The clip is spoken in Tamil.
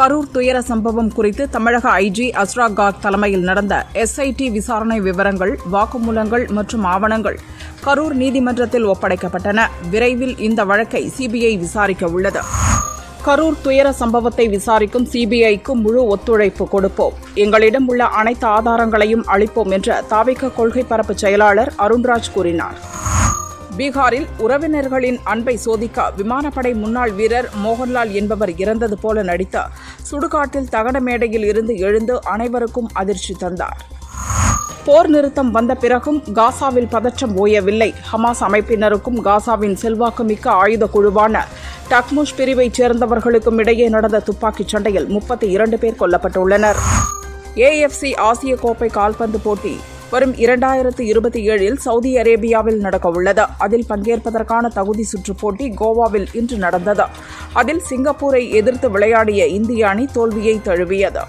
கரூர் துயர சம்பவம் குறித்து தமிழக ஐஜி அஸ்ரா கார்க் தலைமையில் நடந்த எஸ்ஐடி விசாரணை விவரங்கள், வாக்குமூலங்கள் மற்றும் ஆவணங்கள் கரூர் நீதிமன்றத்தில் ஒப்படைக்கப்பட்டன. விரைவில் இந்த வழக்கை சிபிஐ விசாரிக்க உள்ளது. கரூர் துயர சம்பவத்தை விசாரிக்கும் சிபிஐக்கு முழு ஒத்துழைப்பு கொடுப்போம், எங்களிடம் உள்ள அனைத்து ஆதாரங்களையும் அளிப்போம் என்று தவிக கொள்கை பரப்பு செயலாளர் அருண்ராஜ் கூறினார். பீகாரில் உறவினர்களின் அன்பை சோதிக்க விமானப்படை முன்னாள் வீரர் மோகன்லால் என்பவர் இறந்தது போல நடித்து சுடுகாட்டில் தகன மேடையில் இருந்து எழுந்து அனைவருக்கும் அதிர்ச்சி தந்தார். போர் நிறுத்தம் வந்த பிறகும் காசாவில் பதற்றம் ஓயவில்லை. ஹமாஸ் அமைப்பினருக்கும் காசாவின் செல்வாக்குமிக்க ஆயுத குழுவான டக்முஷ் பிரிவைச் சேர்ந்தவர்களுக்கும் இடையே நடந்த துப்பாக்கிச் சண்டையில் 32 பேர் கொல்லப்பட்டுள்ளனர். AFC ஆசிய கோப்பை கால்பந்து போட்டி வரும் 2027 சவுதி அரேபியாவில் நடக்கவுள்ளது. அதில் பங்கேற்பதற்கான தகுதி சுற்றுப் போட்டி கோவாவில் இன்று நடந்தது. அதில் சிங்கப்பூரை எதிர்த்து விளையாடிய இந்திய அணி தோல்வியை தழுவியது.